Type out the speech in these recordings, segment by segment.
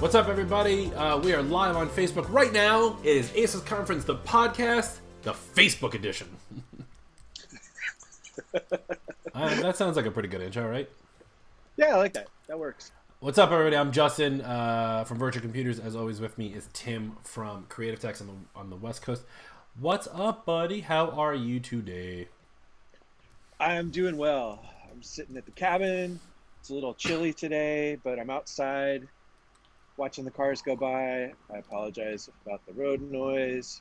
What's up, everybody? We are live on Facebook right now. It is ACES Conference, the podcast, the Facebook edition. That sounds like a pretty good intro, right? Yeah, I like that. That works. What's up, everybody? I'm Justin from Virtual Computers. As always, with me is Tim from Creative Techs on the West Coast. What's up, buddy? How are you today? I'm doing well. I'm sitting at the cabin. It's a little chilly today, but I'm outside watching the cars go by. I apologize about the road noise.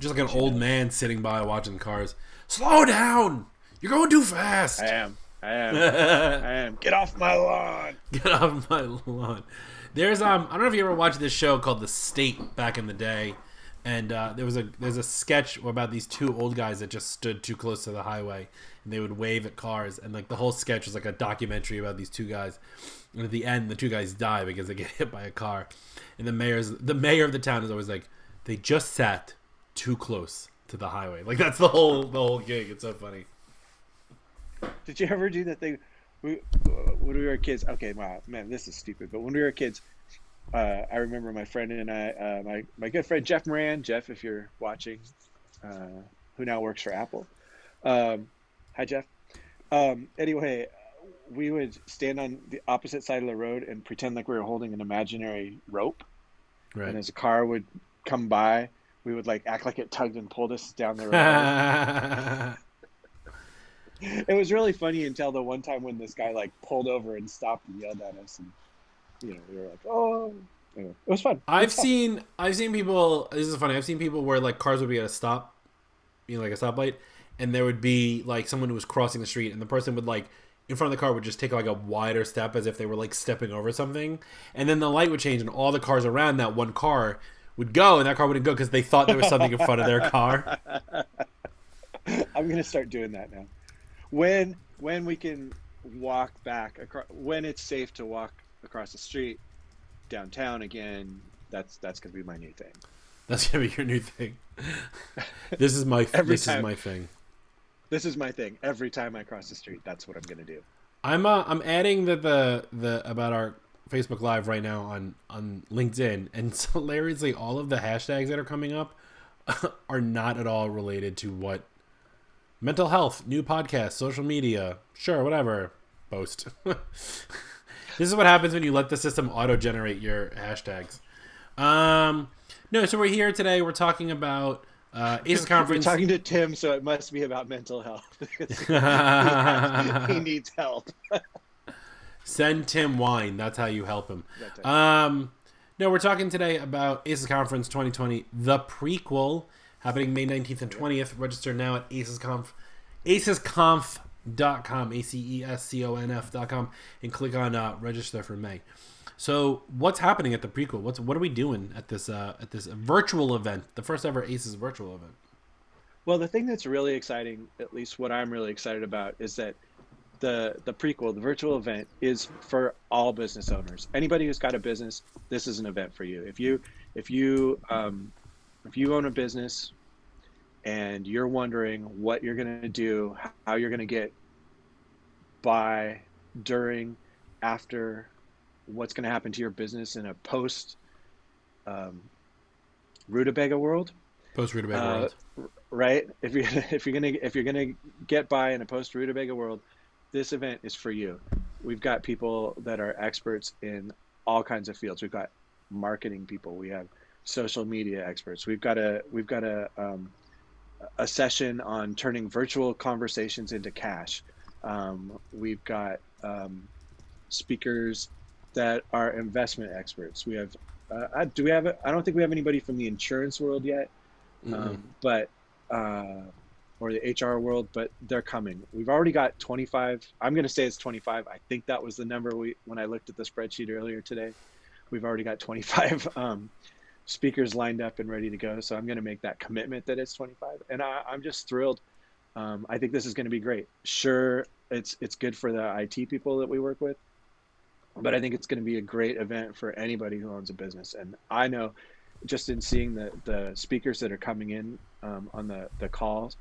Just like an old man sitting by watching cars. Slow down! You're going too fast! I am. Get off my lawn! Get off my lawn. There's I don't know if you ever watched this show called The State back in the day, and there's a sketch about these two old guys that just stood too close to the highway, and they would wave at cars, and like the whole sketch was like a documentary about these two guys. And at the end, the two guys die because they get hit by a car, and the mayor of the town is always like, they just sat too close to the highway. Like that's the whole gig. It's so funny. Did you ever do that thing? When we were kids. Okay, wow, man, this is stupid. But when we were kids, I remember my friend and I, my good friend Jeff Moran. Jeff, if you're watching, who now works for Apple. Hi, Jeff. Anyway, we would stand on the opposite side of the road and pretend like we were holding an imaginary rope. Right. And as a car would come by, we would like act like it tugged and pulled us down the road. It was really funny until the one time when this guy like pulled over and stopped and yelled at us, and we were like, oh. Anyway, it was fun. I've seen people. This is funny. I've seen people where like cars would be at a stop, like a stoplight, and there would be like someone who was crossing the street, and the person would like in front of the car would just take like a wider step as if they were like stepping over something, and then the light would change and all the cars around that one car would go, and that car wouldn't go because they thought there was something in front of their car. I'm gonna start doing that now. When we can walk back across, when it's safe to walk across the street downtown again, that's gonna be my new thing. That's gonna be your new thing. This is my thing. This is my thing. Every time I cross the street, that's what I'm gonna do. I'm adding the about our Facebook Live right now on LinkedIn, and it's hilariously all of the hashtags that are coming up are not at all related to what mental health, new podcast, social media, sure, whatever, post. This is what happens when you let the system auto-generate your hashtags. No, so we're here today. We're talking about ACES Conference. We're talking to Tim, so it must be about mental health. He needs help. Send Tim wine. That's how you help him. No, we're talking today about ACES Conference 2020, the Prequel, happening May 19th and 20th. Register now at ACESconf.com, ACESconf.com, and click on register for May. So what's happening at the Prequel? What are we doing at this virtual event, the first ever ACES virtual event? Well, the thing that's really exciting, at least what I'm really excited about, is that the Prequel, the virtual event, is for all business owners. Anybody who's got a business, this is an event for you. If you own a business and you're wondering what you're going to do, how you're going to get by during, after, what's going to happen to your business in a post rutabaga world. Post rutabaga world, right? If you're gonna get by in a post rutabaga world, this event is for you. We've got people that are experts in all kinds of fields. We've got marketing people. We have social media experts. We've got a session on turning virtual conversations into cash. We've got speakers that are investment experts. We have, I don't think we have anybody from the insurance world yet, but or the HR world, but they're coming. We've already got 25. I'm going to say it's 25. I think that was the number when I looked at the spreadsheet earlier today. We've already got 25 speakers lined up and ready to go. So I'm going to make that commitment that it's 25, and I'm just thrilled. I think this is going to be great. Sure, it's good for the IT people that we work with, but I think it's going to be a great event for anybody who owns a business. And I know, just in seeing the speakers that are coming in on the call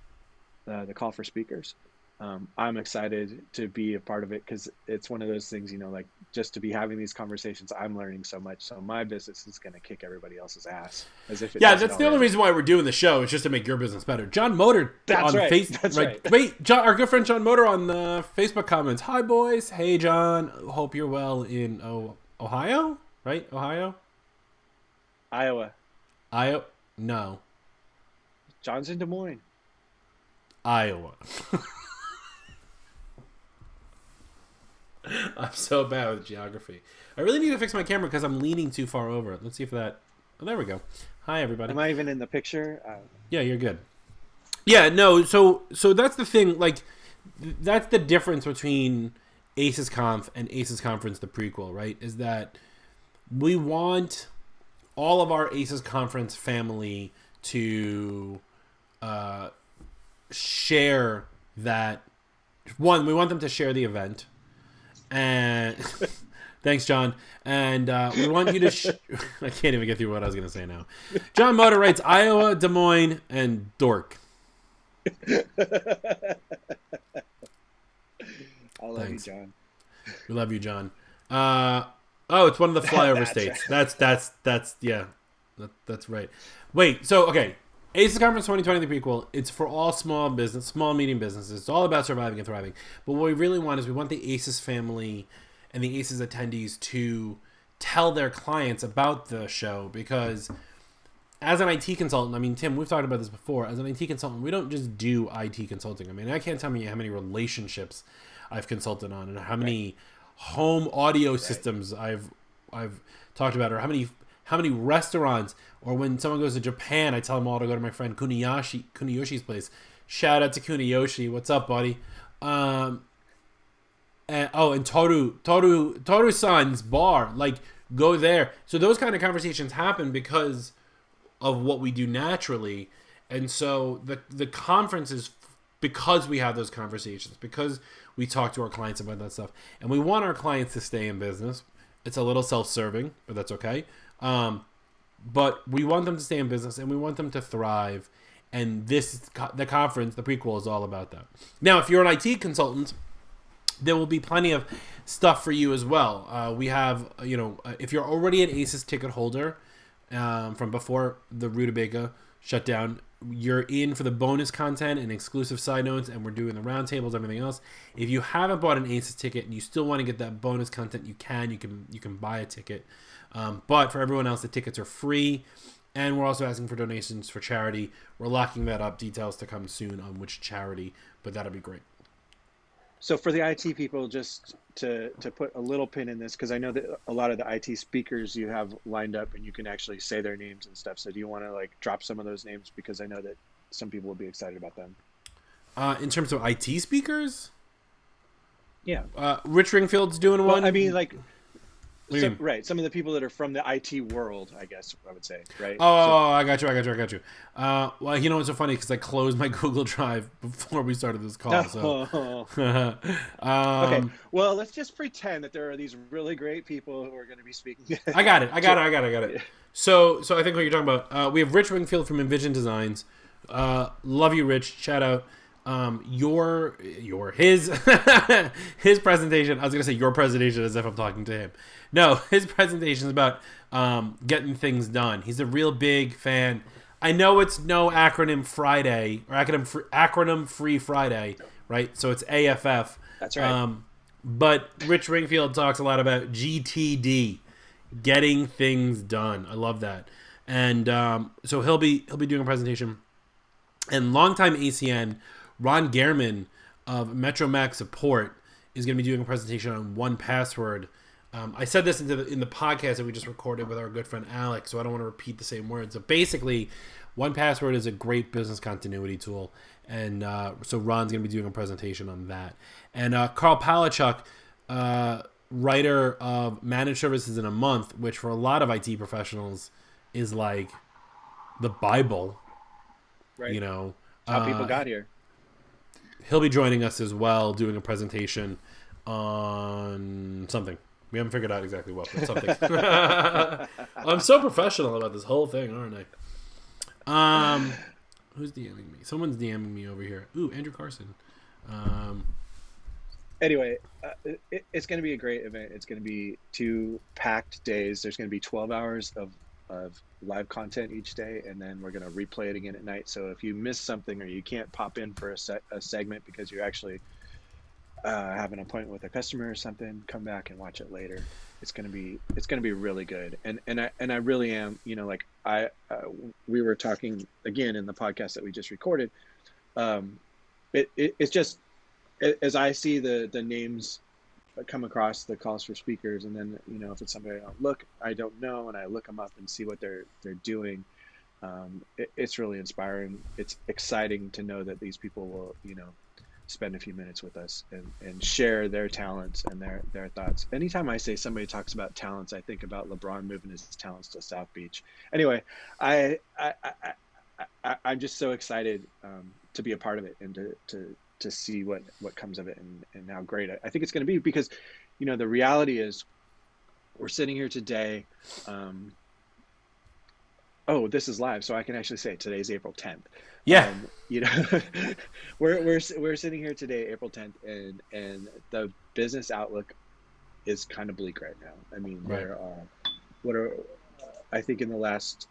for speakers, I'm excited to be a part of it because it's one of those things, like just to be having these conversations, I'm learning so much. So my business is going to kick everybody else's ass as if it Yeah, doesn't that's the only already. reason why we're doing the show. Is just to make your business better. John Motor That's on right. face That's right. right. Wait, John, our good friend John Motor on the Facebook comments. Hi boys. Hey John. Hope you're well in Ohio. Right, Ohio. Iowa. Iowa. No, John's in Des Moines. Iowa. I'm so bad with geography. I really need to fix my camera because I'm leaning too far over it. Let's see if that. Oh, there we go. Hi everybody. Am I even in the picture? Yeah, you're good. Yeah, no. So that's the thing. Like, that's the difference between ACES Conf and ACES Conference, the prequel, right? Is that we want all of our ACES Conference family to share that. One, we want them to share the event, and thanks, John. And we want you to. I can't even get through what I was going to say now. John Motor writes Iowa, Des Moines, and Dork. I love Thanks. you, John. We love you, John. Oh, it's one of the flyover That's states. right. That's yeah, that's right. Wait, so okay, ACES Conference 2020, the prequel. It's for all small medium businesses. It's all about surviving and thriving. But what we really want is we want the ACES family and the ACES attendees to tell their clients about the show, because as an IT consultant, I mean, Tim, we've talked about this before. As an IT consultant, we don't just do IT consulting. I mean, I can't tell you how many relationships I've consulted on, and how many home audio systems I've talked about, or how many restaurants, or when someone goes to Japan, I tell them all to go to my friend Kuniyoshi's place. Shout out to Kuniyoshi. What's up, buddy? And Toru-san's bar. Like, go there. So those kind of conversations happen because of what we do naturally. And so the conference is because we have those conversations, because we talk to our clients about that stuff, and we want our clients to stay in business. It's a little self-serving, but that's okay. But we want them to stay in business, and we want them to thrive. And the conference, the prequel, is all about that. Now, if you're an IT consultant, there will be plenty of stuff for you as well. We have, if you're already an ACES ticket holder from before the Rutabaga shut down, you're in for the bonus content and exclusive side notes, and we're doing the roundtables, everything else. If you haven't bought an ACES ticket and you still want to get that bonus content, you can buy a ticket. But for everyone else, the tickets are free, and we're also asking for donations for charity. We're locking that up. Details to come soon on which charity, but that'll be great. So for the IT people, just to put a little pin in this, because I know that a lot of the IT speakers you have lined up, and you can actually say their names and stuff. So do you want to like drop some of those names, because I know that some people will be excited about them. In terms of IT speakers, Yeah. Rich Ringfield's doing one. Well, I mean, like, mean? right. Some of the people that are from the IT world, I guess I would say, right? Oh, I got you. Well, you know what's so funny, because I closed my Google Drive before we started this call. So. Okay. Well, let's just pretend that there are these really great people who are going to be speaking. I got it. So I think what you're talking about, we have Rich Ringfield from Envision Designs. Love you, Rich. Shout out. His his presentation. I was gonna say your presentation as if I'm talking to him. No, his presentation is about getting things done. He's a real big fan. I know it's no acronym Friday or acronym free Friday, right? So it's AFF. That's right. But Rich Ringfield talks a lot about GTD, getting things done. I love that. And so he'll be doing a presentation. And longtime ACN Ron Gehrman of MetroMax Support is going to be doing a presentation on 1Password. I said this in the podcast that we just recorded with our good friend Alex, so I don't want to repeat the same words. So basically, 1Password is a great business continuity tool, and so Ron's going to be doing a presentation on that. And Carl Palachuk, writer of Managed Services in a Month, which for a lot of IT professionals is like the Bible. Right. You know, how people got here. He'll be joining us as well, doing a presentation on something. We haven't figured out exactly what, but something. I'm so professional about this whole thing, aren't I? Who's DMing me? Someone's DMing me over here. Ooh, Andrew Carson. Anyway, it's going to be a great event. It's going to be 2 packed days. There's going to be 12 hours of live content each day, and then we're going to replay it again at night. So if you miss something or you can't pop in for a segment because you actually have an appointment with a customer or something, come back and watch it later. It's going to be really good. And I really am, like we were talking again in the podcast that we just recorded. It's just, as I see the names come across the calls for speakers, and then if it's somebody I don't know, and I look them up and see what they're doing, it's really inspiring. It's exciting to know that these people will spend a few minutes with us and share their talents and their thoughts. Anytime I say somebody talks about talents, I think about LeBron moving his talents to South Beach. Anyway, I'm just so excited to be a part of it and to see what comes of it and how great I think it's going to be, because the reality is we're sitting here today. This is live, so I can actually say today's April 10th. Yeah. We're sitting here today, April 10th, and the business outlook is kind of bleak right now. I mean, right. There are I think in the last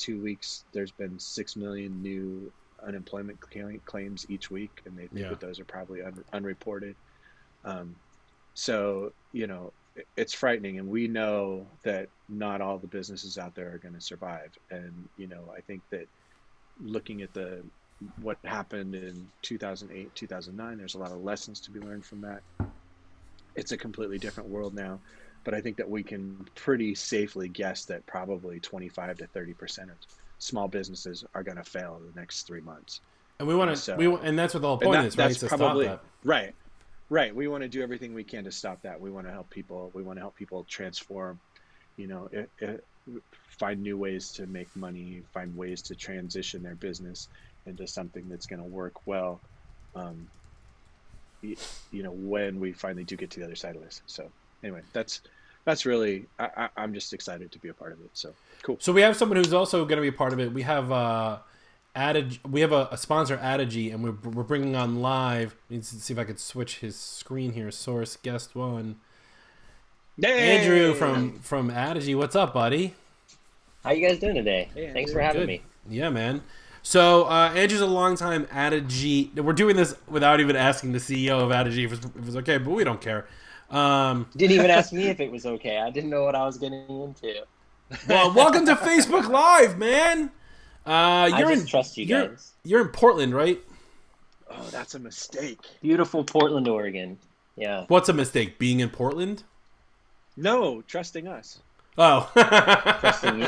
2 weeks, there's been 6 million new unemployment claims each week, and they think that those are probably unreported. So it's frightening, and we know that not all the businesses out there are going to survive. And I think that looking at what happened in 2008, 2009, there's a lot of lessons to be learned from that. It's a completely different world now, but I think that we can pretty safely guess that probably 25 to 30% of small businesses are going to fail in the next 3 months. And and that's what the whole point is, right? That's probably stop that. Right. We want to do everything we can to stop that. We want to help people. We want to help people transform, find new ways to make money, find ways to transition their business into something that's going to work well, when we finally do get to the other side of this. So anyway, that's really, I'm just excited to be a part of it. So cool. So we have someone who's also going to be a part of it. We have we have a sponsor, Adigy, and we're bringing on live. Let's see if I could switch his screen here. Source, guest one. Hey! Andrew from Adigy. What's up, buddy? How you guys doing today? Hey, thanks for having me. Yeah, man. So Andrew's a longtime Adigy. We're doing this without even asking the CEO of Adigy if it was okay, but we don't care. Didn't even ask me if it was okay. I didn't know what I was getting into. Well, welcome to Facebook Live, man. I just trust you guys. You're in Portland, right? Oh, that's a mistake. Beautiful Portland, Oregon. Yeah. What's a mistake? Being in Portland? No, trusting us. Oh. Trusting you.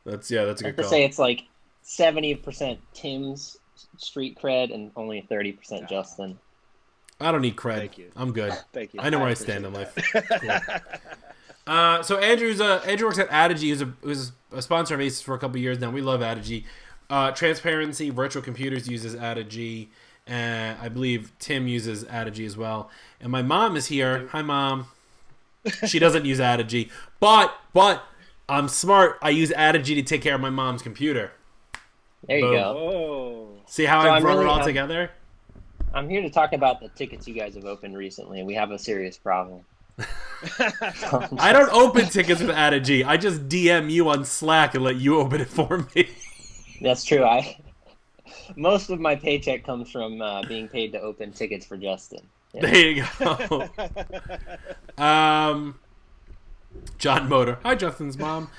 That's a good call. To say it's like 70% Tim's street cred and only 30% Justin. I don't need cred. Thank you. I'm good. Thank you. I know where I stand in life. Cool. So Andrew works at Adigy, who's a sponsor of ACES for a couple of years now. We love Adigy. Transparency Virtual Computers uses Adigy, and I believe Tim uses Adigy as well. And my mom is here. Hi, Mom. She doesn't use Adigy, but I'm smart. I use Adigy to take care of my mom's computer. There you Boom. go. Oh. See how I brought it all together? I'm here to talk about the tickets you guys have opened recently, and we have a serious problem. I don't open tickets with Adigy. I just DM you on Slack and let you open it for me. That's true. Most of my paycheck comes from being paid to open tickets for Justin. Yeah. There you go. John Motor. Hi, Justin's mom.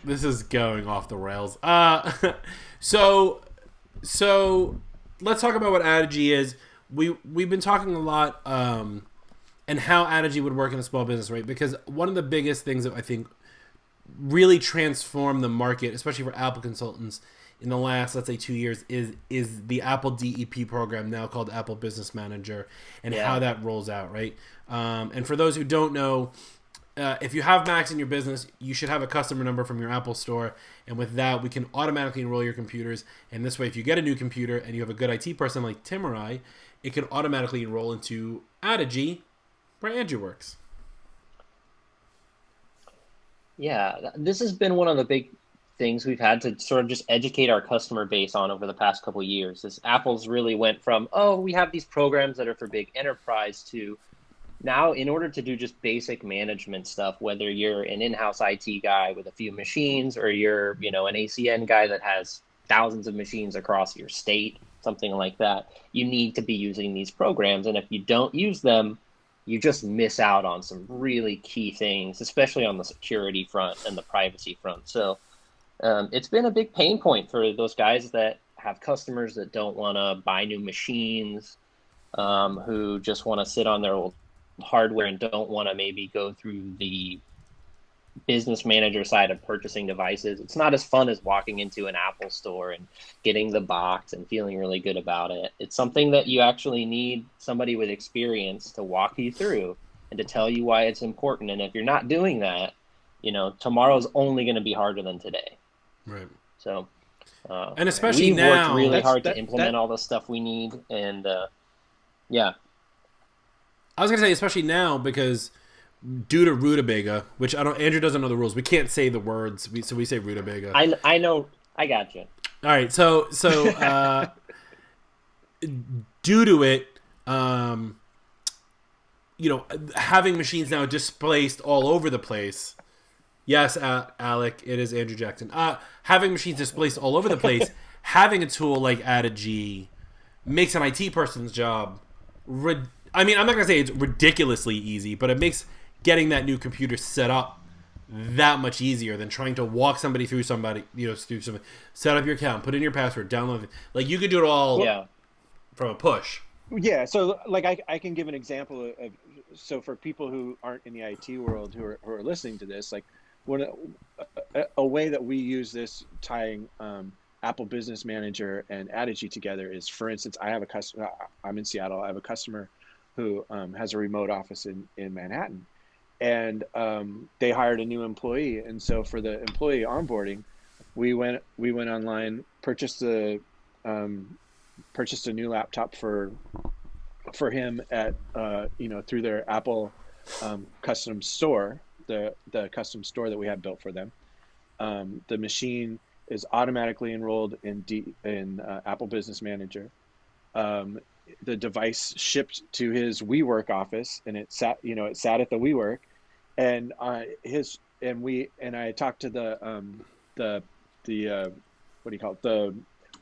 This is going off the rails. So let's talk about what Adigy is. We've been talking a lot. And how Adigy would work in a small business, right? Because one of the biggest things that I think really transformed the market, especially for Apple consultants, in the last, let's say, 2 years, is the Apple DEP program, now called Apple Business Manager, and how that rolls out, right? And for those who don't know, if you have Macs in your business, you should have a customer number from your Apple store, and with that, we can automatically enroll your computers. And this way, if you get a new computer and you have a good IT person like Tim or I, it can automatically enroll into Adigy, where Andrew works. Yeah, this has been one of the big things we've had to sort of just educate our customer base on over the past couple of years. Is Apple's really went from, oh, we have these programs that are for big enterprise to now, in order to do just basic management stuff, whether you're an in-house IT guy with a few machines or you're, an ACN guy that has thousands of machines across your state, something like that, you need to be using these programs. And if you don't use them, you just miss out on some really key things, especially on the security front and the privacy front. So it's been a big pain point for those guys that have customers that don't want to buy new machines, who just want to sit on their old hardware and don't want to maybe go through the business manager side of purchasing devices. It's not as fun as walking into an Apple store and getting the box and feeling really good about it. It's something that you actually need somebody with experience to walk you through and to tell you why it's important. And if you're not doing that, tomorrow's only going to be harder than today. Right. So, and especially we've now, worked really hard to implement all the stuff we need. And yeah. I was going to say, especially now, because due to rutabaga, which Andrew doesn't know the rules. We can't say the words, so we say rutabaga. I know. I got you. All right. So due to it, having machines now displaced all over the place. Yes, Alec, it is Andrew Jackson. Having machines displaced all over the place, having a tool like AddG makes an IT person's job. I'm not going to say it's ridiculously easy, but it makes getting that new computer set up that much easier than trying to walk somebody through set up your account, put in your password, download it. Like, you could do it all from a push. Yeah, so like I can give an example of so for people who aren't in the IT world who are listening to this, like a way that we use this tying Apple Business Manager and AddG together is, for instance, I have a customer. I'm in Seattle. I have a customer who has a remote office in Manhattan, and they hired a new employee. And so for the employee onboarding, we went online, purchased a new laptop for him at through their Apple custom store, the custom store that we had built for them. The machine is automatically enrolled in Apple Business Manager. The device shipped to his WeWork office, and it sat at the WeWork, and I talked to the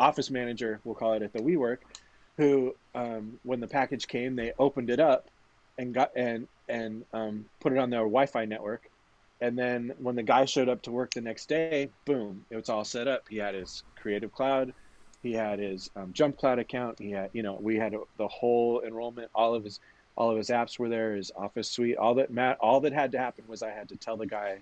office manager, we'll call it, at the WeWork, who when the package came, they opened it up and put it on their Wi-Fi network. And then when the guy showed up to work the next day, boom, it was all set up. He had his Creative Cloud, he had his Jump Cloud account. He had, we had the whole enrollment. All of his apps were there. His Office suite. All that had to happen was I had to tell the guy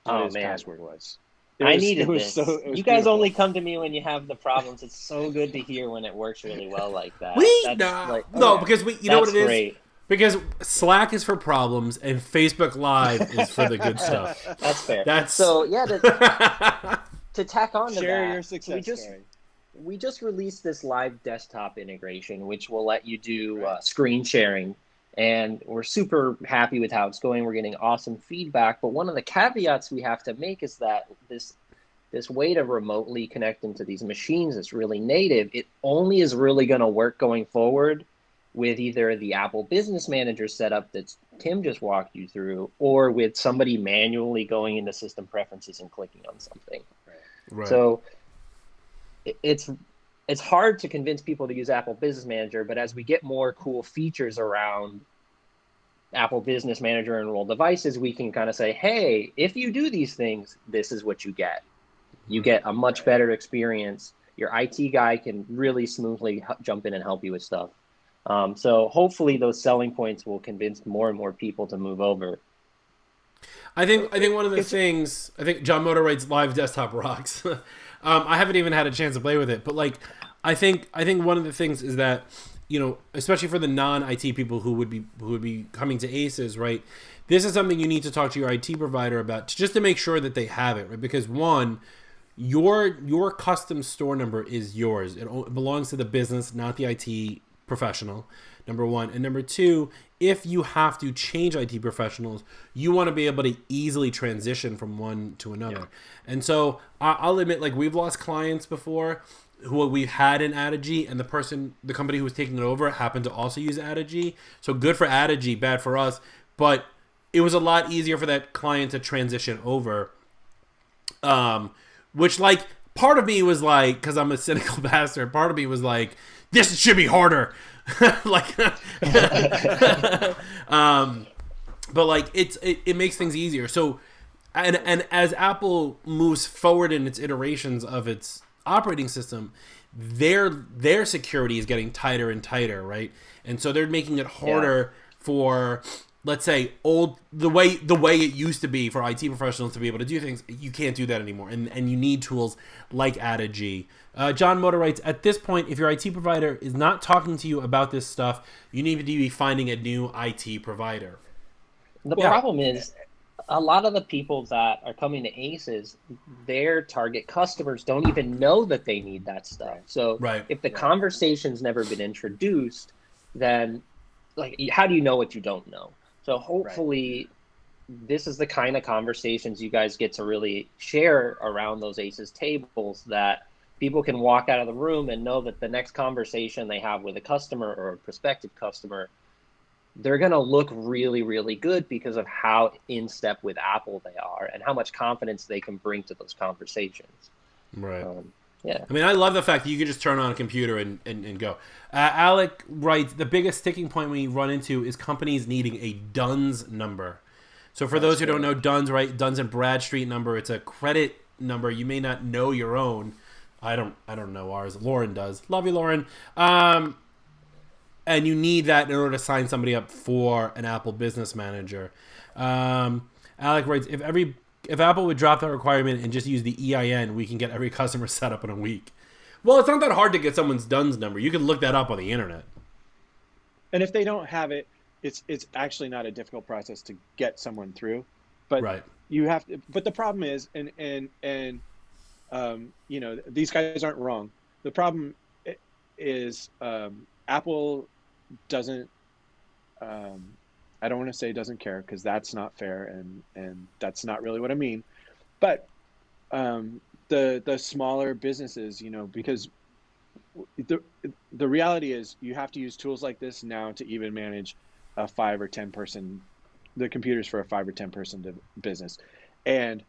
what his password was. I needed this. You guys beautiful. Only come to me when you have the problems. It's so good to hear when it works really well like that. Because you know what it is? Great. Because Slack is for problems and Facebook Live is for the good stuff. That's fair. So yeah, to tack on to Share that, your success story. We just released this live desktop integration, which will let you do screen sharing. And we're super happy with how it's going. We're getting awesome feedback. But one of the caveats we have to make is that this way to remotely connect into these machines is really native. It only is really going to work going forward with either the Apple Business Manager setup that Tim just walked you through, or with somebody manually going into system preferences and clicking on something. Right. So it's hard to convince people to use Apple Business Manager, but as we get more cool features around Apple Business Manager and enrolled devices, we can kind of say, hey, if you do these things, this is what you get. You get a much better experience. Your IT guy can really smoothly jump in and help you with stuff. So hopefully those selling points will convince more and more people to move over. I think one of the things, I think John Motor writes live desktop rocks. I haven't even had a chance to play with it, but I think one of the things is that, especially for the non-IT people who would be coming to ACES, right? This is something you need to talk to your IT provider about, just to make sure that they have it, right? Because one, your custom store number is yours. It belongs to the business, not the IT professional. number one. And number two, if you have to change IT professionals, you want to be able to easily transition from one to another. Yeah. And so I'll admit, like, we've lost clients before who we've had in Adigy, and the company who was taking it over happened to also use Adigy. So good for Adigy, bad for us. But it was a lot easier for that client to transition over. Which, like, part of me was like, because I'm a cynical bastard, part of me was like, this should be harder. Like, but like it makes things easier. So, and as Apple moves forward in its iterations of its operating system, their security is getting tighter and tighter, right? And so they're making it harder for, let's say, the way it used to be for IT professionals to be able to do things. You can't do that anymore, and you need tools like Adigy. John Motor writes, at this point, if your IT provider is not talking to you about this stuff, you need to be finding a new IT provider. The problem is, a lot of the people that are coming to ACES, their target customers don't even know that they need that stuff. So if the conversation's never been introduced, then, like, how do you know what you don't know? So hopefully this is the kind of conversations you guys get to really share around those ACES tables, that people can walk out of the room and know that the next conversation they have with a customer or a prospective customer, they're going to look really, really good because of how in step with Apple they are and how much confidence they can bring to those conversations. Right. Yeah. I mean, I love the fact that you can just turn on a computer and go. Alec writes, the biggest sticking point we run into is companies needing a DUNS number. So for those who don't know, DUNS, right? Duns and Bradstreet number. It's a credit number. You may not know your own. I don't know ours. Lauren does. Love you, Lauren. And you need that in order to sign somebody up for an Apple Business Manager. Alec writes, if Apple would drop that requirement and just use the EIN, we can get every customer set up in a week. Well, it's not that hard to get someone's DUNS number. You can look that up on the internet. And if they don't have it, it's actually not a difficult process to get someone through. But you have to. But the problem is, and you know, these guys aren't wrong. The problem is Apple doesn't. I don't want to say doesn't care, because that's not fair, and that's not really what I mean. But the smaller businesses, you know, because the reality is you have to use tools like this now to even manage a 5 or 10 person, the computers for a 5 or 10 person business. And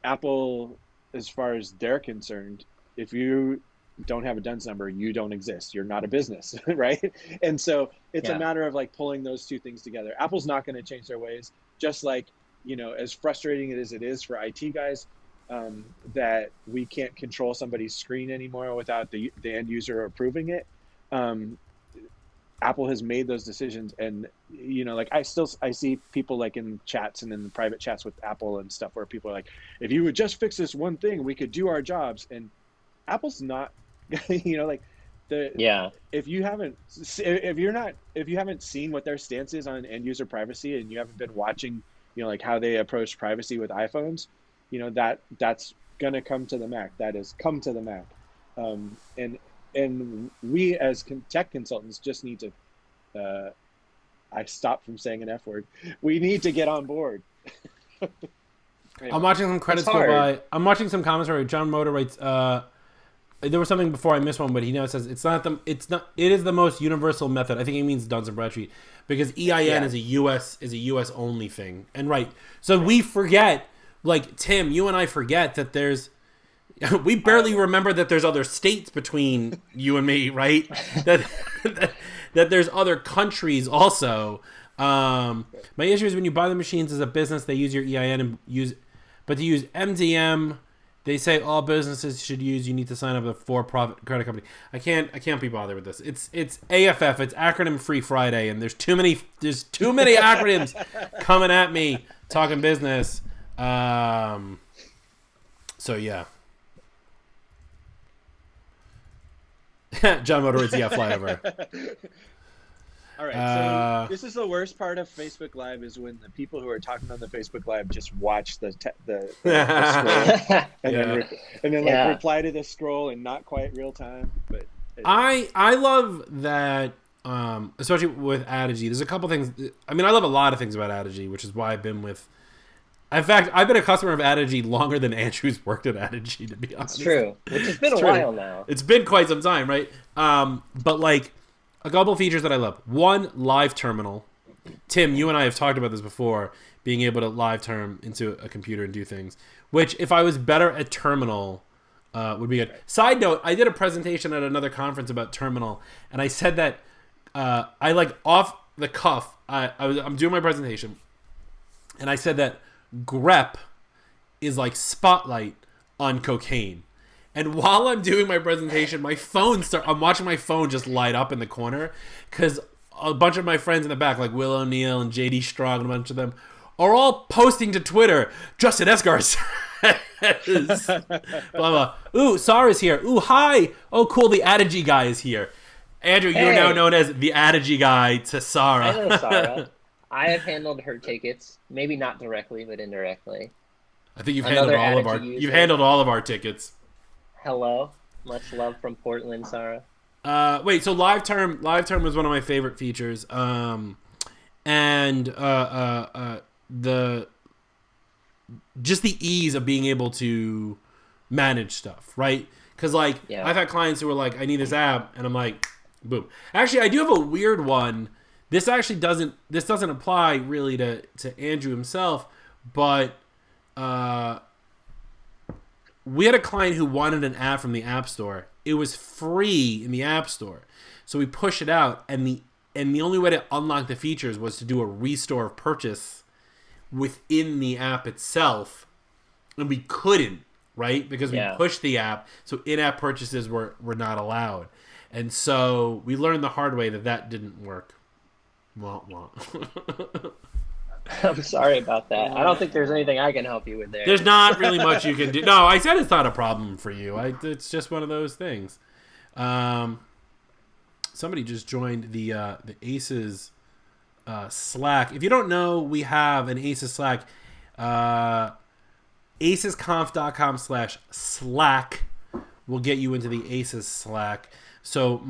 Apple, as far as they're concerned, if you don't have a DUNS number, you don't exist. You're not a business, right? And so it's a matter of like pulling those two things together. Apple's not going to change their ways, just like, you know, as frustrating as it is for IT guys, that we can't control somebody's screen anymore without the end user approving it. Apple has made those decisions, and, you know, like I see people like in chats and in the private chats with Apple and stuff where people are like, if you would just fix this one thing, we could do our jobs. And Apple's not, you know, like if you haven't seen what their stance is on end user privacy, and you haven't been watching, you know, like how they approach privacy with iPhones, you know, that's gonna come to the Mac. That has come to the Mac, and we as tech consultants just need to. I stopped from saying an F word. We need to get on board. Anyway, I'm watching some credits go by. I'm watching some comments where John Motor writes. There was something before I missed one, but he now says it is the most universal method. I think he means Duns and Bradstreet, because EIN is a US only thing. And so we forget, like Tim, you and I forget that we barely remember that there's other states between you and me, right? that there's other countries also. My issue is when you buy the machines as a business, they use your EIN but to use MDM, they say all businesses should use. You need to sign up with a for-profit credit company. I can't be bothered with this. It's AFF. It's acronym free Friday, and there's too many acronyms coming at me talking business. So yeah. John Motorwitz, flyover. All right, so this is the worst part of Facebook Live, is when the people who are talking on the Facebook Live just watch the scroll and then reply to the scroll in not quite real time. But I love that especially with Addigy, there's a couple things. I mean, I love a lot of things about Addigy, which is why I've been with. In fact, I've been a customer of Addigy longer than Andrew's worked at Addigy, to be honest. It's true, which has been a while now. It's been quite some time, right? But like a couple features that I love. One, live terminal. Tim, you and I have talked about this before, being able to live term into a computer and do things, which if I was better at terminal, would be good. Side note, I did a presentation at another conference about terminal, and I said that I like off the cuff, I'm doing my presentation, and I said that grep is like Spotlight on cocaine. And while I'm doing my presentation, I'm watching my phone just light up in the corner because a bunch of my friends in the back, like Will O'Neill and JD Strong and a bunch of them, are all posting to Twitter, Justin Esgar says, blah, blah. Ooh, Sarah's here. Ooh, hi. Oh, cool, the Addigy guy is here. Andrew, you're now known as the Addigy guy to Sarah. I know Sarah. I have handled her tickets, maybe not directly, but indirectly. I think you've handled all of our tickets. Hello, much love from Portland, Sarah. Wait, so live term was one of my favorite features, and the just the ease of being able to manage stuff, right? Because I've had clients who are like, I need this app, and I'm like, boom. Actually, I do have a weird one. This actually doesn't apply really to Andrew himself, but we had a client who wanted an app from the App Store. It was free in the App Store, so we pushed it out, and the only way to unlock the features was to do a restore of purchase within the app itself, and we couldn't, right? Because we pushed the app, so in-app purchases were not allowed, and so we learned the hard way that didn't work. Wah, wah. I'm sorry about that. I don't think there's anything I can help you with there. There's not really much you can do. No, I said it's not a problem for you. It's just one of those things. Somebody just joined the ACES Slack. If you don't know, we have an ACES Slack. acesconf.com/Slack will get you into the ACES Slack. So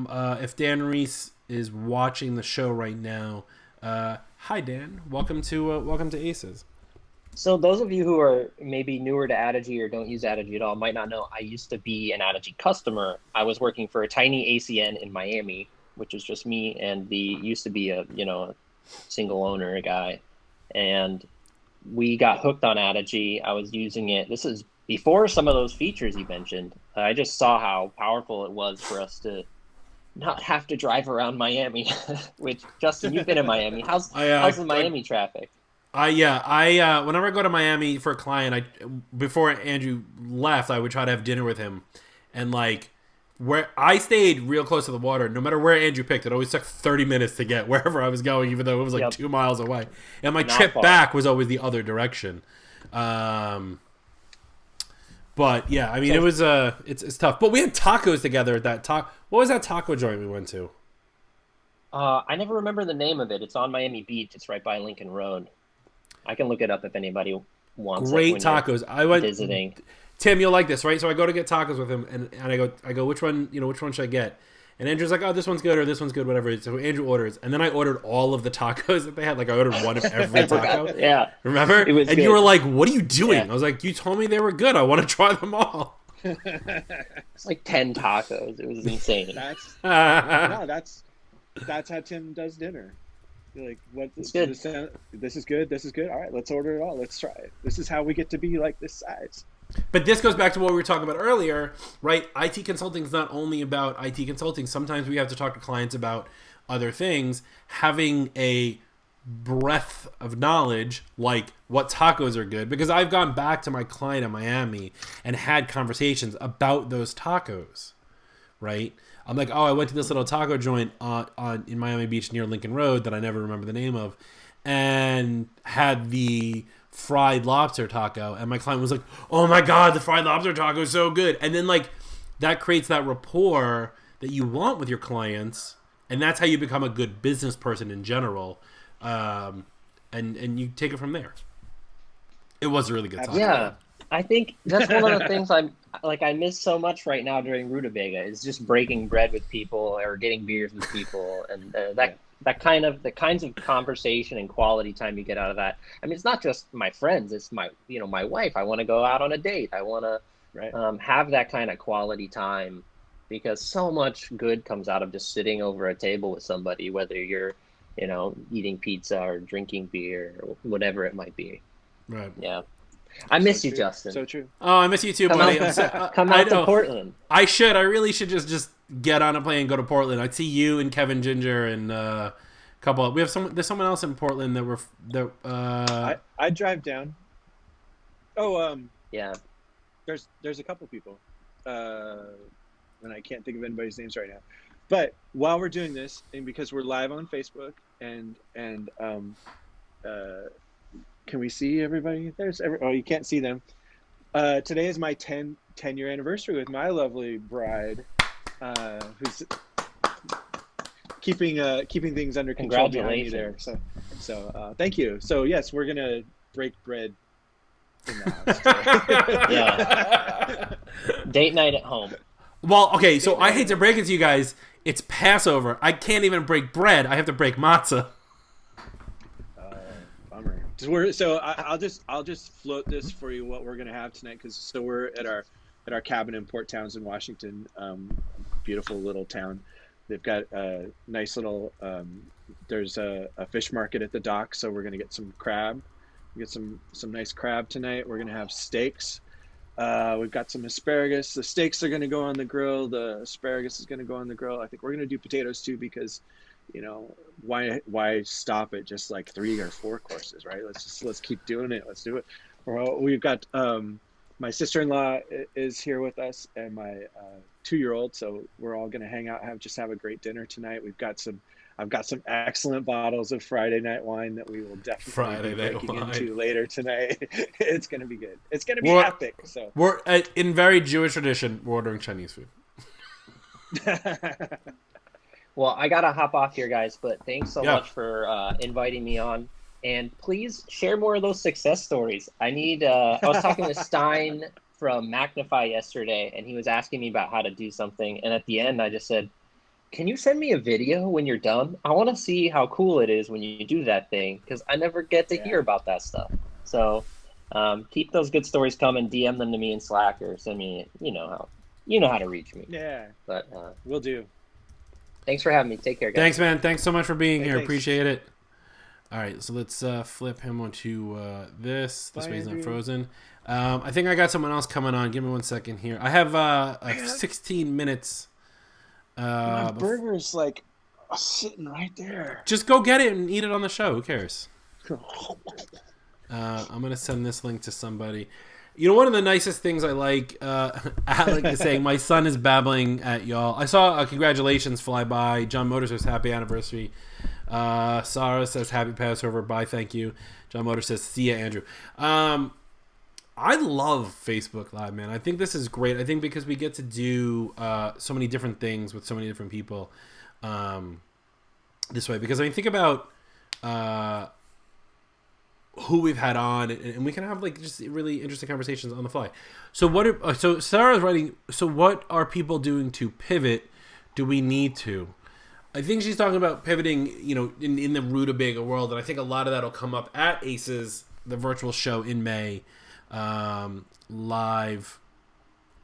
if Dan Reese is watching the show right now, hi Dan, welcome to ACES. So those of you who are maybe newer to Addigy or don't use Addigy at all might not know I used to be an Addigy customer. I was working for a tiny ACN in Miami, which is just me and used to be a single owner guy, and we got hooked on Addigy. I was using it. This is before some of those features you mentioned. I just saw how powerful it was for us to not have to drive around Miami. Which, Justin, you've been in Miami. How's the Miami traffic? Whenever I go to Miami for a client, before Andrew left, I would try to have dinner with him, and where I stayed real close to the water, no matter where Andrew picked, it always took 30 minutes to get wherever I was going, even though it was 2 miles away. And my trip back was always the other direction. But yeah, I mean, it was it's tough. But we had tacos together at that taco. What was that taco joint we went to? I never remember the name of it. It's on Miami Beach. It's right by Lincoln Road. I can look it up if anybody wants. Great tacos. I went visiting. Tim, you'll like this, right? So I go to get tacos with him, and I go, which one should I get? And Andrew's like, oh, this one's good, or this one's good, whatever. So Andrew orders, and then I ordered all of the tacos that they had. I ordered one of every taco. Yeah. Remember? It was and good. You were like, what are you doing? Yeah. I was like, you told me they were good. I want to try them all. It's 10 tacos. It was insane. That's how Tim does dinner. You're like, what? It's good. This is good. This is good. All right, let's order it all. Let's try it. This is how we get to be this size. But this goes back to what we were talking about earlier, right? IT consulting is not only about IT consulting. Sometimes we have to talk to clients about other things. Having a breadth of knowledge, like what tacos are good, because I've gone back to my client in Miami and had conversations about those tacos, right? I'm like, oh, I went to this little taco joint in Miami Beach near Lincoln Road that I never remember the name of, and had the fried lobster taco, and my client was like, oh my god, the fried lobster taco is so good. And then that creates that rapport that you want with your clients, and that's how you become a good business person in general, and you take it from there. It was a really good taco. Yeah, I think that's one of the things I miss so much right now during Rutabaga is just breaking bread with people or getting beers with people, and Yeah. the kinds of conversation and quality time you get out of that. I mean, it's not just my friends; it's my wife. I want to go out on a date. I want to Right. have that kind of quality time because so much good comes out of just sitting over a table with somebody, whether you're eating pizza or drinking beer or whatever it might be. Right. Yeah. I So miss you, true. Justin. So true. Oh, I miss you too, Come buddy. out, come I out to know. Portland. I should. I really should just get on a plane and go to Portland. I'd see you and Kevin Ginger and a couple. We have some. There's someone else in Portland that we're. I drive down. Oh, Yeah. there's a couple people, and I can't think of anybody's names right now. But while we're doing this, and because we're live on Facebook, and can we see everybody? Oh, you can't see them. Today is my 10-year anniversary with my lovely bride, who's keeping things under control behind me there. So thank you. So yes, we're gonna break bread in the house today. Yeah. Date night at home. Well, okay. So I hate to break it to you guys. It's Passover. I can't even break bread. I have to break matzah. Bummer. I'll just float this for you what we're gonna have tonight because we're at our cabin in Port Townsend, Washington. Beautiful little town. They've got a nice little. There's a fish market at the dock, so we're gonna get some crab. We get some nice crab tonight. We're gonna have steaks. We've got some asparagus. The steaks are gonna go on the grill. The asparagus is gonna go on the grill. I think we're gonna do potatoes too because, why stop at just like 3 or 4 courses, right? Let's keep doing it. Let's do it. We've got my sister-in-law is here with us and my 2-year-old, so we're all gonna hang out, have a great dinner tonight. I've got some excellent bottles of Friday night wine that we will definitely be breaking into later tonight. It's gonna be good. It's gonna be epic. So we're in very Jewish tradition. We're ordering Chinese food. Well, I gotta hop off here, guys. But thanks so much for inviting me on. And please share more of those success stories. I was talking to Stein from Magnify yesterday, and he was asking me about how to do something. And at the end, I just said, can you send me a video when you're done? I want to see how cool it is when you do that thing because I never get to hear about that stuff. So keep those good stories coming. DM them to me in Slack or send me. You know how to reach me. Yeah, but we'll do. Thanks for having me. Take care, guys. Thanks, man. Thanks so much for being here. Thanks. Appreciate it. All right, so let's flip him onto this. This way he's not frozen. I think I got someone else coming on. Give me 1 second here. I have 16 minutes. My burger's like sitting right there. Just go get it and eat it on the show. Who cares? I'm gonna send this link to somebody. One of the nicest things I like, Alec is saying, my son is babbling at y'all. I saw congratulations fly by. John Motors says happy anniversary. Sarah says happy Passover. Bye, thank you. John Motors says see ya, Andrew. I love Facebook Live, man. I think this is great. I think because we get to do so many different things with so many different people this way. Because I mean, think about who we've had on, and we can have like just really interesting conversations on the fly. So so Sarah's writing. So what are people doing to pivot? Do we need to? I think she's talking about pivoting, in the Rutabaga world, and I think a lot of that will come up at ACES, the virtual show in May. Live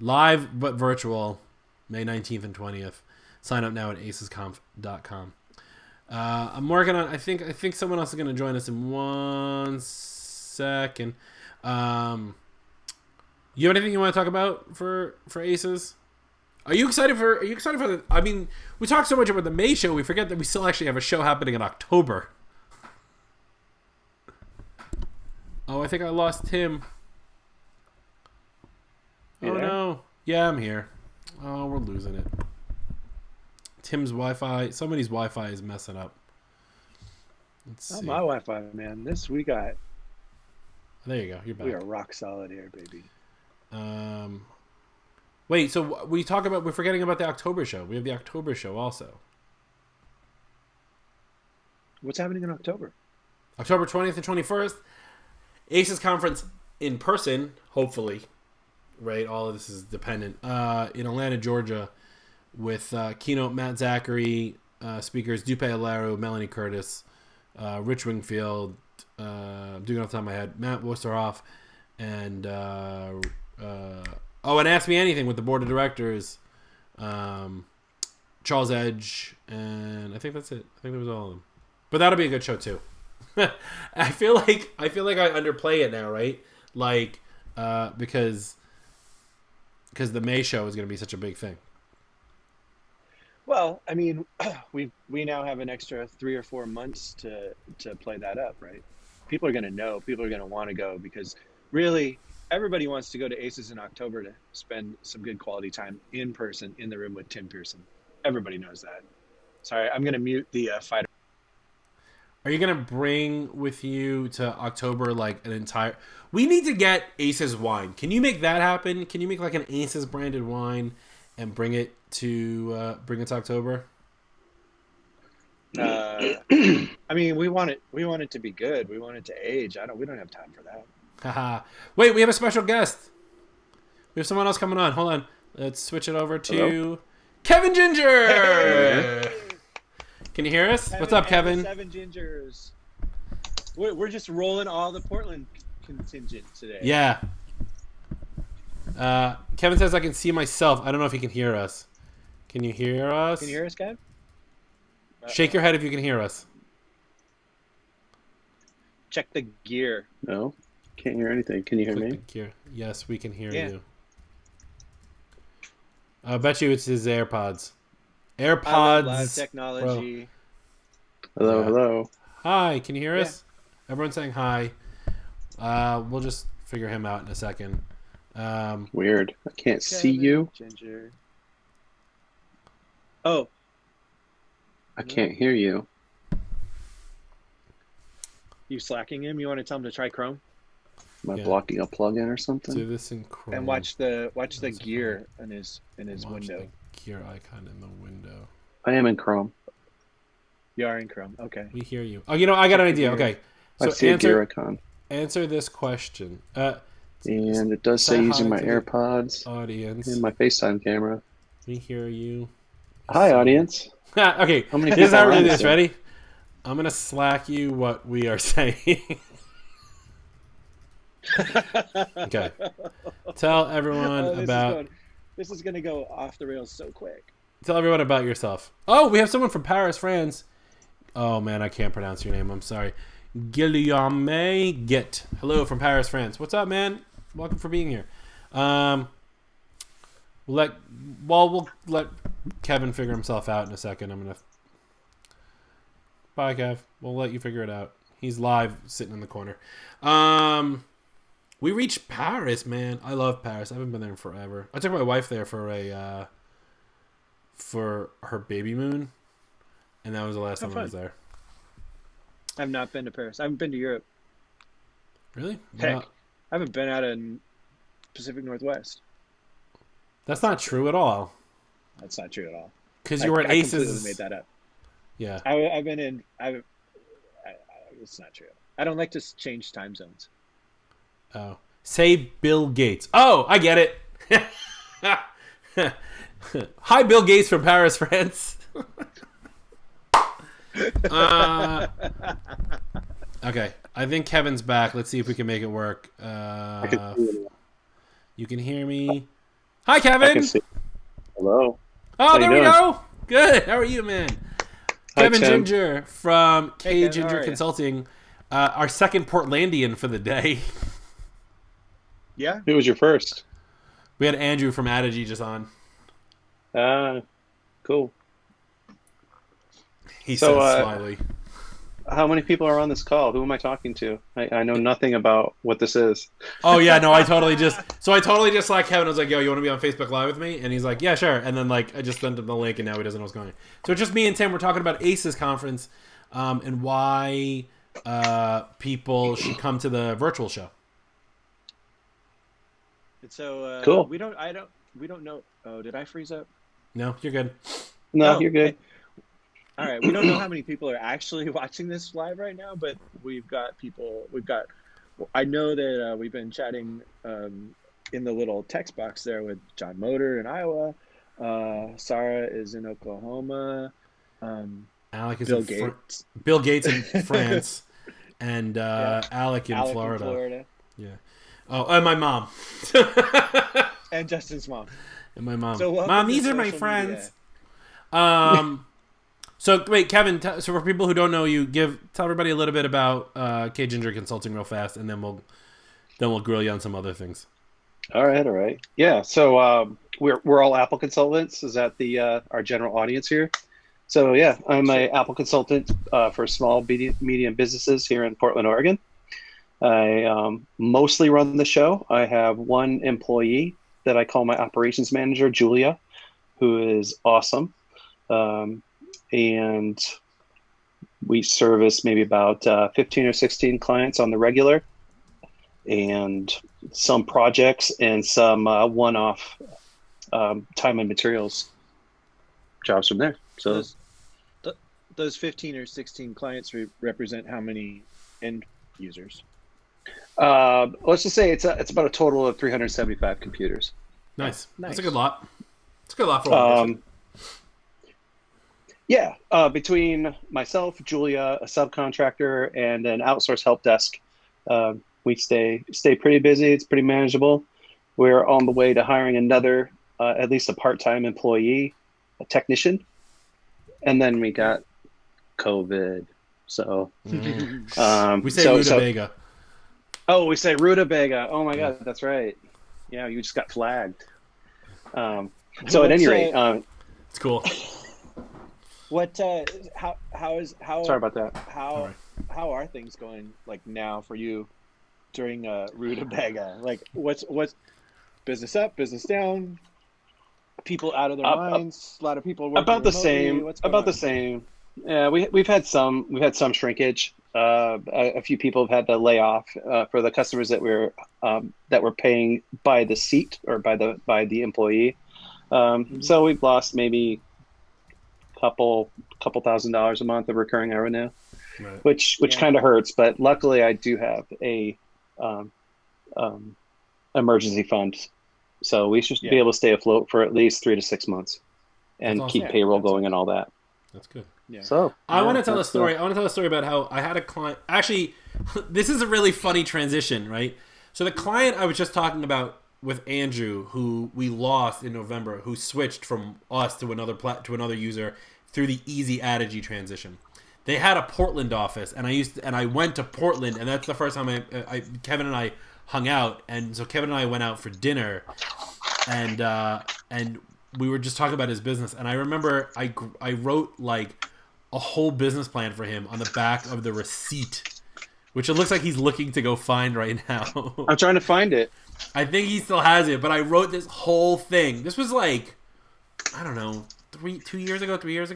but virtual, May 19th and 20th. Sign up now at acesconf.com. I'm working on. I think someone else is going to join us in 1 second. You have anything you want to talk about for ACES? Are you excited for the? I mean, we talk so much about the May show, we forget that we still actually have a show happening in October. Oh, I think I lost Tim. You there? No. Yeah, I'm here. Oh, we're losing it. Tim's Wi-Fi. Somebody's Wi-Fi is messing up. Let's see. My Wi-Fi, man. We got. There you go. You're back. We are rock solid here, baby. Wait. So we're forgetting about the October show. We have the October show also. What's happening in October? October 20th and 21st. ACES conference in person, hopefully, right? All of this is dependent. In Atlanta, Georgia, with keynote Matt Zachary, speakers Dupe Alero, Melanie Curtis, Rich Wingfield, I'm doing it off the top of my head, Matt Wosteroff, and and Ask Me Anything with the board of directors, Charles Edge, and I think that's it. I think that was all of them. But that'll be a good show too. I feel like I underplay it now, right? Like because the May show is going to be such a big thing. Well, I mean, we now have an extra 3 or 4 months to play that up, right? People are going to know. People are going to want to go because really everybody wants to go to ACES in October to spend some good quality time in person in the room with Tim Pearson. Everybody knows that. Sorry, I'm going to mute the fighter. Are you going to bring with you to October like an entire... We need to get ACES wine. Can you make that happen? Can you make like an ACES branded wine and bring it to October? I mean, we want it to be good. We want it to age. We don't have time for that. Haha. Wait, we have a special guest. We have someone else coming on. Hold on. Let's switch it over to Hello? Kevin Ginger. Hey. Can you hear us? What's up, Kevin? 7 Gingers. We're just rolling all the Portland contingent today. Yeah. Kevin says I can see myself. I don't know if he can hear us. Can you hear us? Can you hear us, Kev? Shake your head if you can hear us. Check the gear. No, can't hear anything. Can you hear Click me? the gear. Yes, we can hear Yeah. you. I bet you it's his AirPods. I love live AirPods. technology. Hello, Yeah. hello. Hi, can you hear us? Everyone's saying hi. We'll just figure him out in a second. Weird. I can't see Kevin you. Ginger. Oh, I can't hear you. you slacking him? You want to tell him to try Chrome Am I Yeah. blocking a plugin or something? do this in Chrome. and watch the That's gear in his Watch window. the gear icon in the window. I am in Chrome. You are in Chrome. Okay. We hear you. Oh, you know, I got an idea. Okay, I so see a gear icon. answer this question. And it does say Say using hi my to the AirPods Audience, and my FaceTime camera. we hear you. Hi, audience. Okay, How many this is people how we're are gonna on do this this. thing? Ready? I'm gonna slack you what we are saying. Okay. Tell everyone about. This is gonna go off the rails so quick. Tell everyone about yourself. Oh, we have someone from Paris, France. Oh man, I can't pronounce your name. I'm sorry. Guillaume Git. Hello from Paris, France. What's up, man? Welcome for being here. We'll let Kevin figure himself out in a second. Bye, Kev. We'll let you figure it out. He's live, sitting in the corner. We reached Paris, man. I love Paris. I haven't been there in forever. I took my wife there for her baby moon, and that was the last time I was there. I've not been to Paris. I haven't been to Europe. Really? Heck, Wow. I haven't been out in Pacific Northwest. That's not true at all. That's not true at all. Because you were at I completely ACES. made that up. Yeah. I've been in. It's not true. I don't like to change time zones. Oh. Say Bill Gates. Oh, I get it. Hi, Bill Gates from Paris, France. Okay. I think Kevin's back. Let's see if we can make it work. I can see you. You can hear me. Hi, I Kevin. can see. Hello. Oh, How there you we doing? go. Good. How are you, man? Hi, Kevin Tim. Ginger from Hey, K Kevin, how Ginger are you? Consulting. Our second Portlandian for the day. Yeah. Who was your first? We had Andrew from Adigy just on. Cool. He So, says slyly. How many people are on this call? Who am I talking to? I know nothing about what this is. Oh yeah, no, I totally just saw Kevin. I was like, "Yo, you want to be on Facebook Live with me?" And he's like, "Yeah, sure." And then like I just sent him the link, and now he doesn't know what's going on. So it's just me and Tim. We're talking about ACES conference, and why people should come to the virtual show. And so Cool. We don't know. Oh, did I freeze up? No, you're good. No, Oh, you're good. All right. We don't know how many people are actually watching this live right now, but we've got I know that we've been chatting in the little text box there with John Motor in Iowa. Sarah is in Oklahoma. Alec is Bill in Gates. Bill Gates in France, and Yeah. Alec in Alec Florida. in Florida. Yeah. Oh, and my mom. And Justin's mom. And my mom. So welcome Mom, to these are my social friends. media. So wait, Kevin. So for people who don't know you, tell everybody a little bit about K Ginger Consulting real fast, and then we'll grill you on some other things. All right. Yeah. So we're all Apple consultants. Is that the our general audience here? So yeah, I'm a Apple consultant for small, medium businesses here in Portland, Oregon. I mostly run the show. I have one employee that I call my operations manager, Julia, who is awesome. And we service maybe about 15 or 16 clients on the regular, and some projects and some one-off time and materials jobs from there. So those 15 or 16 clients represent how many end users? Let's just say it's about a total of 375 computers. Nice. Nice. That's a good lot. It's a good lot for one person. Yeah, between myself, Julia, a subcontractor, and an outsourced help desk, we stay pretty busy. It's pretty manageable. We're on the way to hiring another, at least a part-time employee, a technician, and then we got COVID. So we say rutabaga. Oh, we say rutabaga. Oh my God, that's right. Yeah, you just got flagged. So at any rate, it's cool. What? How is how? Sorry about that. How are things going like now for you during rutabaga? Like what's business up, business down? People out of their minds. A lot of people working about the remotely. same. What's going About on? the same. Yeah, we've had some shrinkage. A few people have had to lay off for the customers that we're paying by the seat or by the employee. So we've lost maybe couple $1,000s a month of recurring revenue, Right. which kind of hurts. But luckily, I do have a emergency fund, so we should be able to stay afloat for at least 3 to 6 months, and That's keep awesome. payroll going and all that. That's good. Yeah. So I want to tell a story. I want to tell a story about how I had a client. Actually, this is a really funny transition, right? So the client I was just talking about with Andrew, who we lost in November, who switched from us to another user through the easy Adigy transition. They had a Portland office, and I went to Portland, and that's the first time Kevin and I hung out, and so Kevin and I went out for dinner, and we were just talking about his business, and I remember I wrote like a whole business plan for him on the back of the receipt, which it looks like he's looking to go find right now. I'm trying to find it. I think he still has it, but I wrote this whole thing. This was like, I don't know, 3 years ago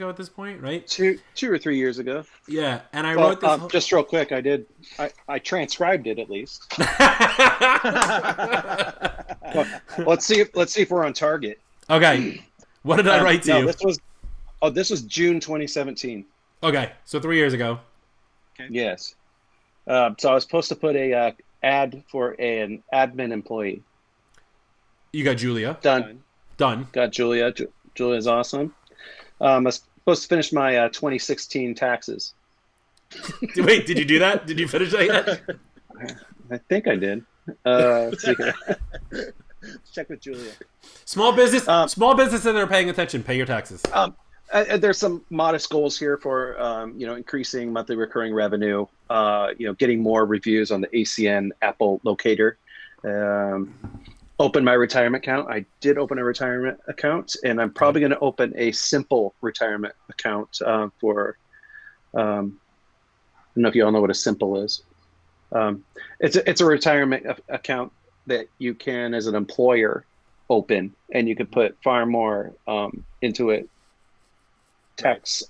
at this point, right? 2 or 3 years ago. Yeah, and I wrote this. Just real quick, I transcribed it at least. Well, let's see if we're on target. Okay, what did I write to you? This was June 2017. Okay, so 3 years ago. Okay. Yes. So I was supposed to put a ad for an admin employee. You got Julia. Done. Got Julia. Julia's awesome. I was supposed to finish my 2016 taxes. Wait, did you do that? Did you finish that yet? I think I did. Let's see here. Check with Julia. Small businesses that are paying attention, pay your taxes. There's some modest goals here for increasing monthly recurring revenue. Getting more reviews on the ACN Apple locator. Open my retirement account. I did open a retirement account, and I'm probably going to open a simple retirement account for. I don't know if you all know what a simple is. It's a retirement account that you can, as an employer, open, and you can put far more into it. Tax.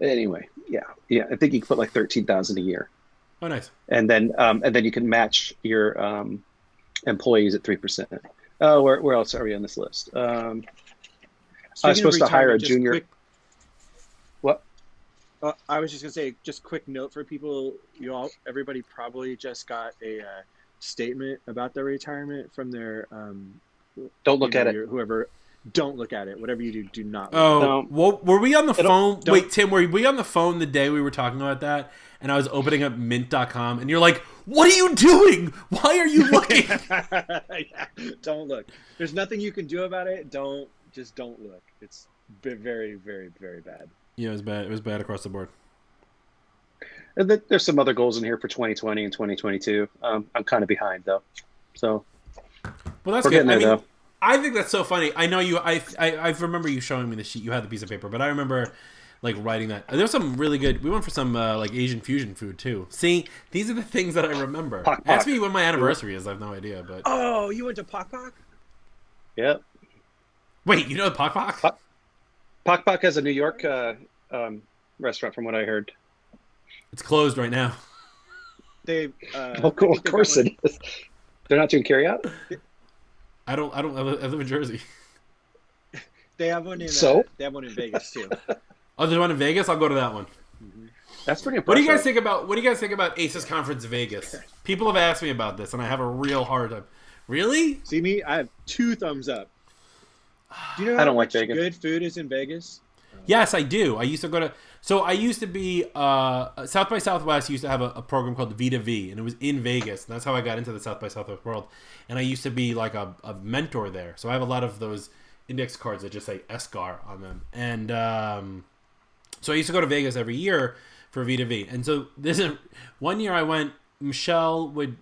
Anyway, yeah. I think you can put like $13,000 a year. Oh, nice. And then you can match your employees at 3%. Oh, where else are we on this list? I was supposed to hire a junior. What? I was just gonna say, just quick note for people. Everybody probably just got a statement about their retirement from their, Don't look at it. whoever. Don't look at it. Whatever you do, do not. Look Oh, at it. No. well, were we on the phone? don't- Wait, Tim, were we on the phone the day we were talking about that? And I was opening up mint.com and you're like, what are you doing? Why are you looking? Yeah, don't look. There's nothing you can do about it. Don't look. It's very, very, very bad. Yeah, it was bad. It was bad across the board. And there's some other goals in here for 2020 and 2022. I'm kind of behind though, so Well, that's we're good. getting there though. I think that's so funny. I know you. I remember you showing me the sheet. You had the piece of paper, but I remember like writing that. There's some really good. We went for some like Asian fusion food too. See, these are the things that I remember. Pock. Ask me when my anniversary is. I have no idea. But Oh, you went to Pock Pock? Yep. wait, you know the Pock Pock? Pock Pock has a New York restaurant, from what I heard. It's closed right now. They. Of course it is. They're not doing carryout. I live in Jersey. They have one in. So? They have one in Vegas too. Oh, there's one in Vegas. I'll go to that one. That's pretty impressive. What do you guys think about ACES Conference Vegas? People have asked me about this, and I have a real hard time. Really? See me? I have 2 thumbs up. Do you know I how don't like much Vegas. good food is in Vegas? Yes, I do. I used to go to. So I used to be South by Southwest. Used to have a program called V2V, and it was in Vegas. And that's how I got into the South by Southwest world. And I used to be like a mentor there. So I have a lot of those index cards that just say ESCAR on them. And so I used to go to Vegas every year for V2V. And so this is one year I went. Michelle would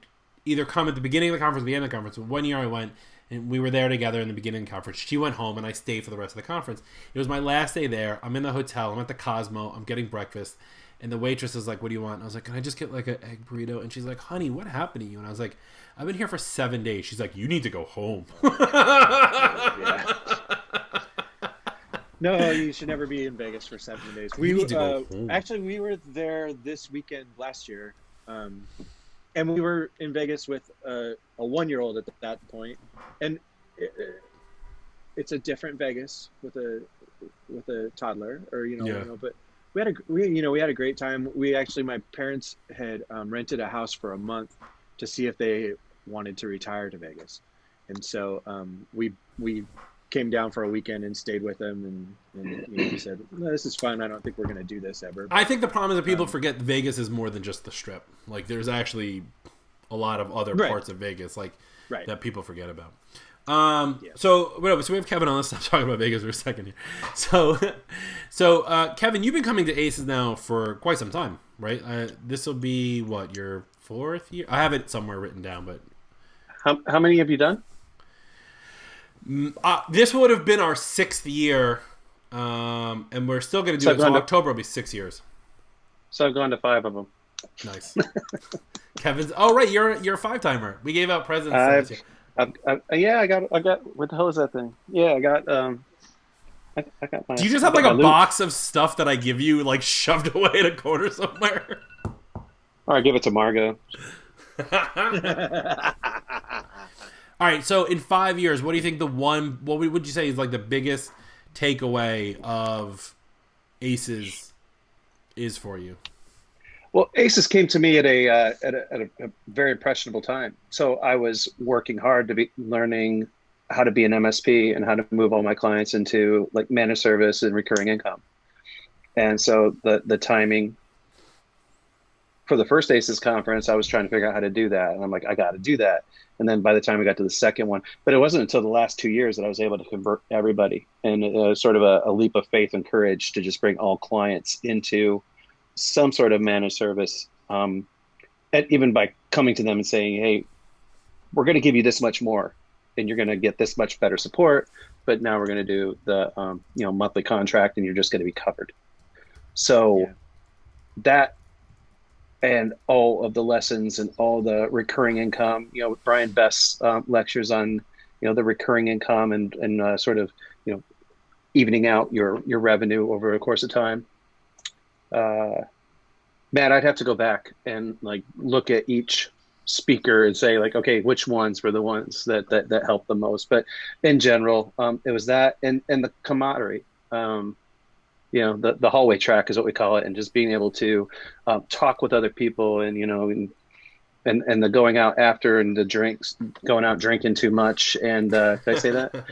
either come at the beginning of the conference or the end of the conference. One year I went. And we were there together in the beginning of the conference. She went home, and I stayed for the rest of the conference. It was my last day there. I'm in the hotel. I'm at the Cosmo. I'm getting breakfast. And the waitress is like, what do you want? And I was like, can I just get like an egg burrito? And she's like, honey, what happened to you? And I was like, I've been here for 7 days. She's like, you need to go home. Yeah. No, you should never be in Vegas for 7 days. You need to go home. Actually, we were there this weekend last year, and we were in Vegas with a 1-year-old at that point, and it's a different Vegas with a toddler, or Yeah. but we had a great time. My parents had rented a house for a month to see if they wanted to retire to Vegas, and so we came down for a weekend and stayed with them, and we said, no, this is fun. I don't think we're going to do this ever. I think the problem is that people forget Vegas is more than just the Strip. Like, there's actually a lot of other Right. parts of Vegas, like Right. that people forget about. Yeah. So whatever. So we have Kevin on. Let's stop talking about Vegas for a second here. So Kevin, you've been coming to ACES now for quite some time, right? This will be what, your 4th year? I have it somewhere written down, but How many have you done? this would have been our 6th year, and we're still going to do So it. I've So gone to- October will be 6 years. So I've gone to 5 of them. Nice. Kevin's. Oh right, you're a 5-timer. We gave out presents. I've- this year. I got. What the hell is that thing? Yeah, I got. I got my. Do you just have like a box of stuff that I give you, like shoved away in a corner somewhere? Or I give it to Margot. All right. So in 5 years, what do you think what would you say is like the biggest takeaway of ACES is for you? Well, ACES came to me at a very impressionable time. So I was working hard to be learning how to be an MSP and how to move all my clients into like managed service and recurring income. And so the timing for the first ACES conference, I was trying to figure out how to do that. And I'm like, I got to do that. And then by the time we got to the second one, but it wasn't until the last 2 years that I was able to convert everybody. And it was sort of a leap of faith and courage to just bring all clients into some sort of managed service. And even by coming to them and saying, hey, we're going to give you this much more and you're going to get this much better support. But now we're going to do the monthly contract and you're just going to be covered. So that, and all of the lessons and all the recurring income, Brian Best's lectures on, the recurring income and sort of, evening out your revenue over the course of time. Matt, I'd have to go back and like look at each speaker and say like, okay, which ones were the ones that helped the most? But in general, it was that and the camaraderie. the hallway track is what we call it, and just being able to talk with other people, and and the going out after, and the drinks, going out drinking too much, and did I say that?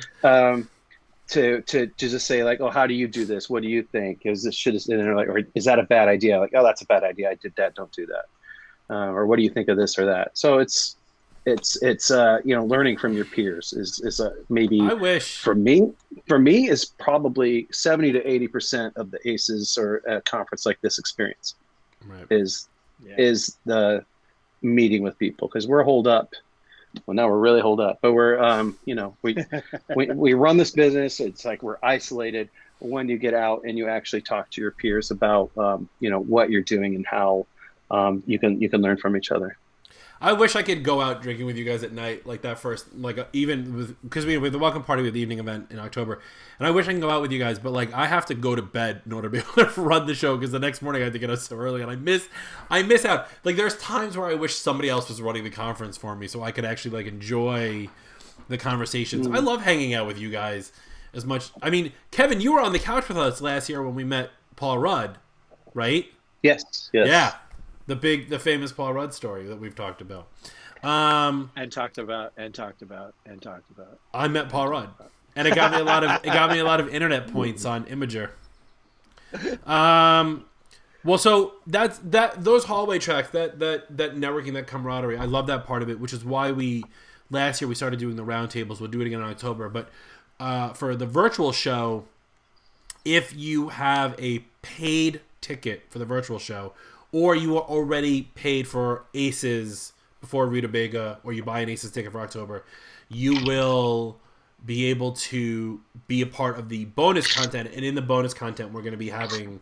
To just say like, oh, how do you do this? What do you think? Is this should and they're like, or is that a bad idea? Like, oh, that's a bad idea. I did that. Don't do that. Or what do you think of this or that? So it's learning from your peers is maybe. I wish for me is probably 70 to 80% of the ACES or a conference like this experience. Right. Is the meeting with people, because we're holed up. Well, now we're really holed up, but we're, we run this business. It's like we're isolated. When you get out and you actually talk to your peers about, what you're doing and how you can learn from each other. I wish I could go out drinking with you guys at night, like that first, even with, because we have the welcome party with the evening event in October, and I wish I can go out with you guys, but like I have to go to bed in order to be able to run the show, because the next morning I have to get up so early, and I miss out. Like there's times where I wish somebody else was running the conference for me, so I could actually like enjoy the conversations. I love hanging out with you guys as much. I mean, Kevin, you were on the couch with us last year when we met Paul Rudd, right? Yes. Yeah. The famous Paul Rudd story that we've talked about. And talked about. I met Paul Rudd, and it got me a lot of internet points on Imager. Well, so those hallway tracks, that networking, that camaraderie, I love that part of it, which is why last year we started doing the roundtables. We'll do it again in October, but for the virtual show, if you have a paid ticket for the virtual show, or you are already paid for ACES before Rutabaga, or you buy an ACES ticket for October, you will be able to be a part of the bonus content. And in the bonus content, we're going to be having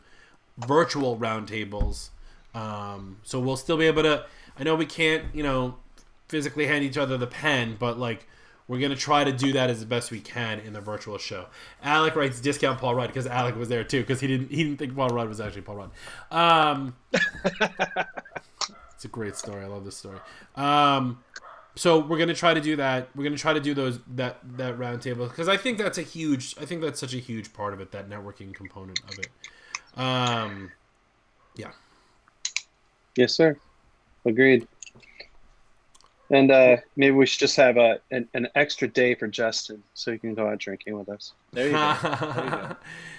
virtual roundtables. So we'll still be able to, I know we can't, physically hand each other the pen, but like, we're going to try to do that as the best we can in the virtual show. Alec writes discount Paul Rudd, because Alec was there too, because he didn't think Paul Rudd was actually Paul Rudd. It's a great story. I love this story. So we're going to try to do that. We're going to try to do that round table, because I think that's such a huge part of it, that networking component of it. Yeah. Yes, sir. Agreed. And maybe we should just have an extra day for Justin, so he can go out drinking with us. There you go.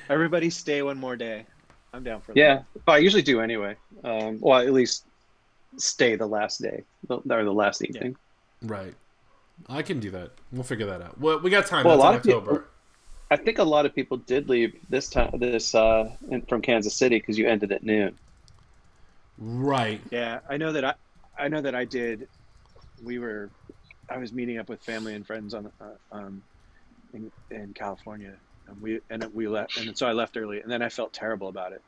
Everybody stay one more day. I'm down for that. Yeah, I usually do anyway. Well, at least stay the last day, or the last evening. Yeah. Right. I can do that. We'll figure that out. Well, we got time. Well, That's in October. I think a lot of people did leave from Kansas City, because you ended at noon. Right. Yeah, I know that I did. I was meeting up with family and friends in California, and we left, and so I left early, and then I felt terrible about it.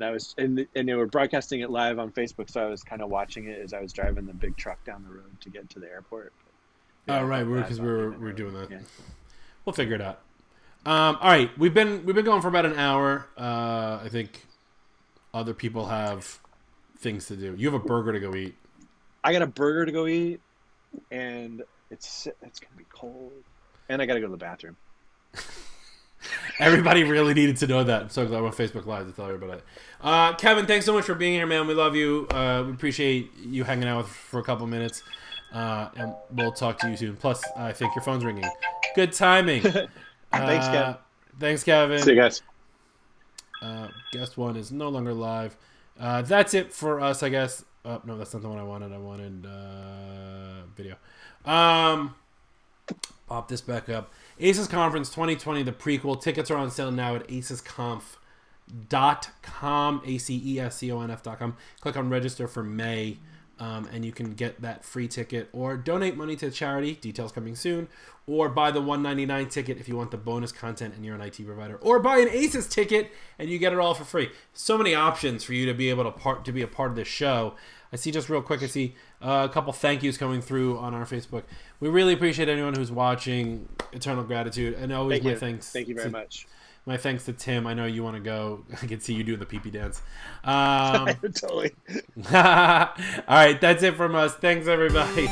And and they were broadcasting it live on Facebook, so I was kind of watching it as I was driving the big truck down the road to get to the airport. But, yeah, right, because we're doing that. Yeah. We'll figure it out. All right, we've been going for about an hour. I think other people have things to do. You have a burger to go eat. I got a burger to go eat, and it's gonna be cold, and I gotta go to the bathroom. Everybody really needed to know that. I'm so glad we're on Facebook Live to tell everybody. Kevin, thanks so much for being here, man. We love you. We appreciate you hanging out for a couple minutes, and we'll talk to you soon. Plus, I think your phone's ringing. Good timing. Thanks, Kevin. Thanks, Kevin. See you guys. Guest one is no longer live. That's it for us, I guess. Oh, no, that's not the one I wanted. I wanted video. Pop this back up. ACES Conference 2020, the prequel. Tickets are on sale now at acesconf.com, acesconf.com. Click on register for May, and you can get that free ticket, or donate money to charity. Details coming soon. Or buy the $199 ticket if you want the bonus content and you're an IT provider. Or buy an ACES ticket and you get it all for free. So many options for you to be able to be a part of this show. I see, just real quick, I see a couple thank yous coming through on our Facebook. We really appreciate anyone who's watching. Eternal gratitude. And always my thanks. Thank you very much. My thanks to Tim. I know you want to go. I can see you doing the pee-pee dance. Totally. All right, that's it from us. Thanks, everybody.